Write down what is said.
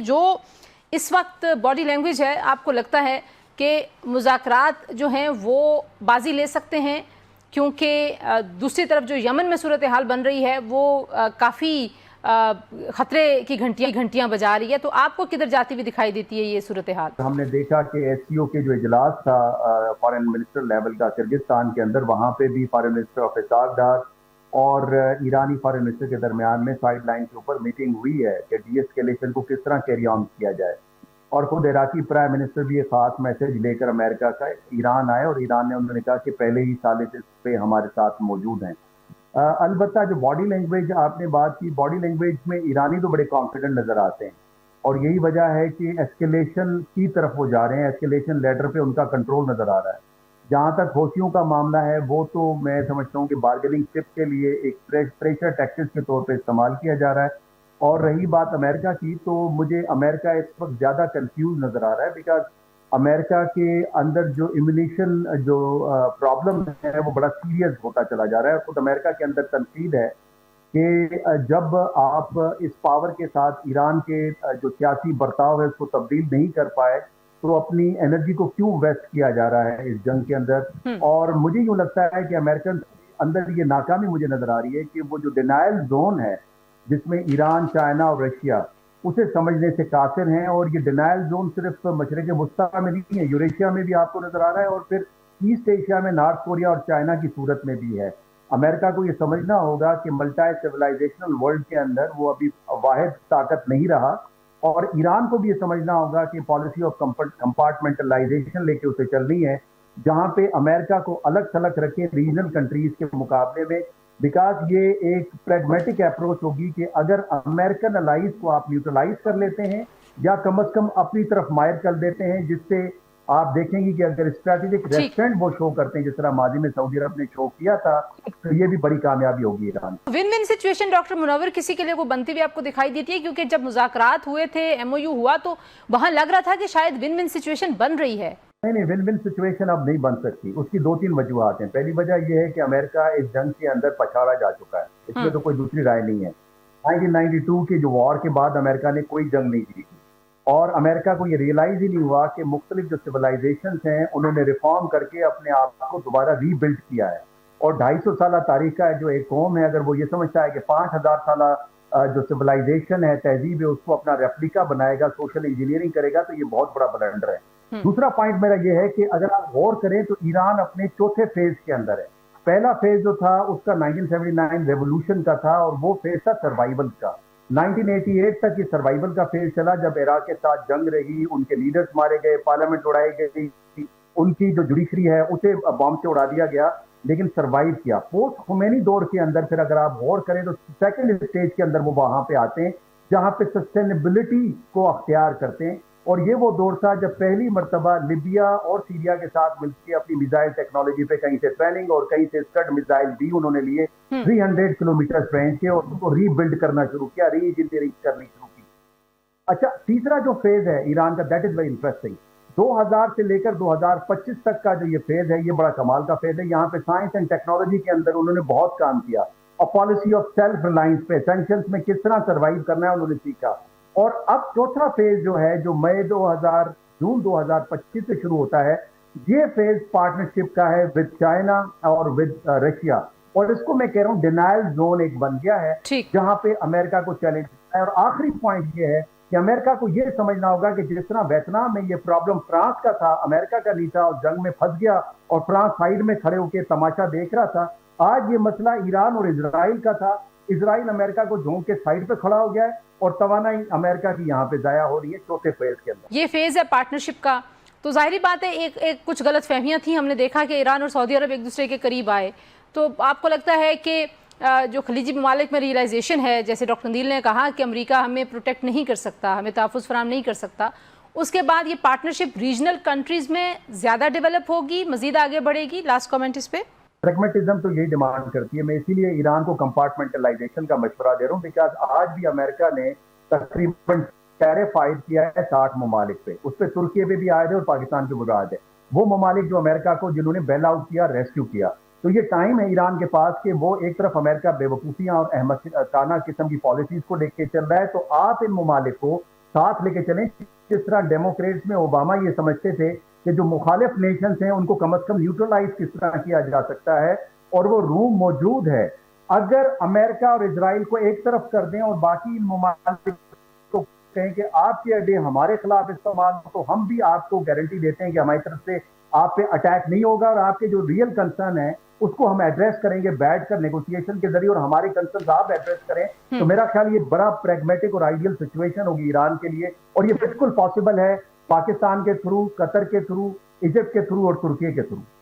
जो इस वक्त बॉडी लैंग्वेज है, आपको लगता है कि मुज़ाकरात जो हैं वो बाजी ले सकते हैं? क्योंकि दूसरी तरफ जो यमन में सूरत हाल बन रही है वो काफ़ी खतरे की घंटियां बजा रही है, तो आपको किधर जाती हुई दिखाई देती है ये सूरत हाल? हमने देखा कि एससीओ के जो इजलास था फॉरेन मिनिस्टर लेवल का किर्गिस्तान के अंदर, वहां पे भी फॉरेन मिनिस्टर ऑफ इसाकडार और ईरानी फॉरेन मिनिस्टर के दरमियान में साइड लाइन के ऊपर मीटिंग हुई है कि डीएस्केलेशन को किस तरह कैरी ऑन किया जाए। और खुद इराकी प्राइम मिनिस्टर भी एक खास मैसेज लेकर अमेरिका का ईरान आए और ईरान ने उन्होंने कहा कि पहले ही सालिस इस पे हमारे साथ मौजूद हैं। अलबत्ता जो बॉडी लैंग्वेज आपने बात की, बॉडी लैंग्वेज में ईरानी तो बड़े कॉन्फिडेंट नजर आते हैं और यही वजह है कि एस्केलेशन की तरफ वो जा रहे हैं। एस्केलेशन लेडर पे उनका कंट्रोल नजर आ रहा है। जहां तक होशियों का मामला है वो तो मैं समझता हूँ कि बार्गेनिंग चिप के लिए एक प्रेशर टैक्टिक्स के तौर पे इस्तेमाल किया जा रहा है। और रही बात अमेरिका की, तो मुझे अमेरिका इस वक्त ज्यादा कंफ्यूज नजर आ रहा है, बिकॉज अमेरिका के अंदर जो इम्यूनेशन जो प्रॉब्लम है वो बड़ा सीरियस होता चला जा रहा है। खुद अमेरिका के अंदर तनकीद है कि जब आप इस पावर के साथ ईरान के जो सियासी बर्ताव है उसको तब्दील नहीं कर पाए तो अपनी एनर्जी को क्यों वेस्ट किया जा रहा है इस जंग के अंदर। और मुझे यूं लगता है कि अमेरिकन अंदर ये नाकामी मुझे नजर आ रही है कि वो जो डिनायल जोन है जिसमें ईरान, चाइना और रशिया, उसे समझने से कासिर हैं। और ये डिनायल जोन सिर्फ मशरक़ वुस्ता में नहीं है, यूरेशिया में भी आपको नजर आ रहा है और फिर ईस्ट एशिया में नॉर्थ कोरिया और चाइना की सूरत में भी है। अमेरिका को ये समझना होगा कि मल्टी सिविलाइजेशनल वर्ल्ड के अंदर वो अभी वाहिद ताकत नहीं रहा और ईरान को भी ये समझना होगा कि पॉलिसी ऑफ कंपार्टमेंटलाइजेशन लेके उसे चलनी है, जहां पे अमेरिका को अलग थलग रखे रीजनल कंट्रीज के मुकाबले में। बिकॉज ये एक प्रेगमेटिक अप्रोच होगी कि अगर अमेरिकन अलाइज को आप न्यूट्रलाइज कर लेते हैं या कम से कम अपनी तरफ मायर कर देते हैं, जिससे आप देखेंगे कि अगर स्ट्रैटेजिक रेस्ट्रेंट वो शो करते हैं जिस तरह माजी में सऊदी अरब ने शो किया था, तो ये भी बड़ी कामयाबी होगी Iran. Win win situation doctor Munawwar किसी के लिए वो बनती हुई आपको दिखाई देती है? क्योंकि जब मुज़ाकरात हुए थे, एमओयू हुआ, तो वहां लग रहा था कि शायद विन विन सिचुएशन बन रही है। नहीं, विन विन सिचुएशन अब नहीं बन सकती। उसकी दो तीन वजूहत हैं। पहली वजह यह है कि अमेरिका इस जंग के अंदर पछाड़ा जा चुका है, इसमें तो कोई दूसरी राय नहीं है। 1992 के जो वॉर के बाद अमेरिका ने कोई जंग नहीं जीती और अमेरिका को ये रियलाइज ही नहीं हुआ कि मुख्तलिफ जो सिविलाइजेशन हैं उन्होंने रिफॉर्म करके अपने आप को दोबारा रीबिल्ड किया है। और 250 साल तारीख का जो एक कौम है, अगर वो ये समझता है कि 5000 साल जो सिविलाइजेशन है, तहजीब है, उसको अपना रेप्लिका बनाएगा, सोशल इंजीनियरिंग करेगा, तो ये बहुत बड़ा ब्लंडर है। दूसरा पॉइंट मेरा ये है कि अगर आप गौर करें तो ईरान अपने चौथे फेज के अंदर है। पहला फेज जो था उसका 1979 रेवोल्यूशन का था और वो फेज था सर्वाइवल का। 1988 तक ये सर्वाइवल का फेज चला, जब इराक के साथ जंग रही, उनके लीडर्स मारे गए, पार्लियामेंट उड़ाई गई, उनकी जो जुडिशरी है उसे बॉम्ब से उड़ा दिया गया, लेकिन सर्वाइव किया। पोस्ट खुमैनी दौर के अंदर फिर अगर आप गौर करें तो सेकंड स्टेज के अंदर वो वहां पे आते हैं जहां पे सस्टेनेबिलिटी को अख्तियार करते हैं। और ये वो दौर था जब पहली मरतबा लिबिया और सीरिया के साथ मिलकर अपनी मिसाइल टेक्नोलॉजी पे कहीं से ट्रेनिंग और कहीं से स्कड मिसाइल भी उन्होंने लिए 300 किलोमीटर रेंज के, और उनको रीबिल्ड करना शुरू किया, री इंजीनियरिंग करनी शुरू की। अच्छा, तीसरा जो फेज है ईरान का, दैट इज वेरी इंटरेस्टिंग। 2000 से लेकर 2025 तक का जो ये फेज है, ये बड़ा कमाल का फेज है। यहाँ पे साइंस एंड टेक्नोलॉजी के अंदर उन्होंने बहुत काम किया और पॉलिसी ऑफ सेल्फ रिलायंस पे, एसेंशियल्स में किस तरह सर्वाइव करना है उन्होंने सीखा। और अब चौथा फेज जो है, जो मई 2000 जून 2025 से शुरू होता है, ये फेज पार्टनरशिप का है विद चाइना और विद रशिया। और इसको मैं कह रहा हूँ डिनायल जोन एक बन गया है जहां पे अमेरिका को चैलेंज है। और आखिरी पॉइंट ये है कि अमेरिका को ये समझना होगा कि जिस तरह वियतनाम में ये प्रॉब्लम फ्रांस का था, अमेरिका का नहीं था और जंग में फंस गया और फ्रांस साइड में खड़े होकर तमाशा देख रहा था, आज ये मसला ईरान और इजराइल का था। इजराइल अमेरिका को झोंक के साइड पे खड़ा हो गया है और तवानाई अमेरिका की यहाँ पे जाया हो रही है चौथे फेज के अंदर। ये फेज है पार्टनरशिप का, तो जाहिर बात है एक कुछ गलत फहमियां थी। हमने देखा कि ईरान और सऊदी अरब एक दूसरे के करीब आए, तो आपको लगता है कि जो खलीजी ममालिक में रियलाइजेशन है, जैसे डॉक्टर नदील ने कहा कि अमेरिका हमें प्रोटेक्ट नहीं कर सकता, हमें तहफ़्फ़ुज़ फराहम नहीं कर सकता, उसके बाद ये पार्टनरशिप रीजनल कंट्रीज में ज़्यादा डेवलप होगी, मजीद आगे बढ़ेगी? लास्ट कमेंट इस पे। प्रेगमेटिज्म तो यही डिमांड करती है। मैं इसीलिए ईरान को कंपार्टमेंटलाइजेशन का मशवरा दे रहा हूँ, बिकॉज आज भी अमेरिका ने तकरीबन टैरिफ आयद किया है 60 ममालिक पे। उस पर तुर्की पे भी आयद है और पाकिस्तान पे मुराद है। वो ममालिक जो अमेरिका को जिन्होंने बेल आउट किया, रेस्क्यू किया। तो ये टाइम है ईरान के पास कि वो एक तरफ अमेरिका बेवकूफियां और अहमद ताना किस्म की पॉलिसीज को लेके चल रहा है, तो आप इन ममालिक को साथ लेके चलें। जिस तरह डेमोक्रेट्स में ओबामा ये समझते थे कि जो मुखालिफ नेशंस हैं उनको कम से कम न्यूट्रलाइज किस तरह किया जा सकता है, और वो रूम मौजूद है। अगर अमेरिका और इजराइल को एक तरफ कर दें और बाकी इन ममालिक को कहें कि आपके अड्डे हमारे खिलाफ इस्तेमाल हो, तो हम भी आपको गारंटी देते हैं कि हमारी तरफ से आप पे अटैक नहीं होगा, और आपके जो रियल कंसर्न है उसको हम एड्रेस करेंगे बैठकर नेगोशिएशन के जरिए, और हमारे कंसर्न आप एड्रेस करें। तो मेरा ख्याल ये बड़ा प्रैग्मेटिक और आइडियल सिचुएशन होगी ईरान के लिए, और ये बिल्कुल पॉसिबल है पाकिस्तान के थ्रू, कतर के थ्रू, इजिप्ट के थ्रू और तुर्की के थ्रू।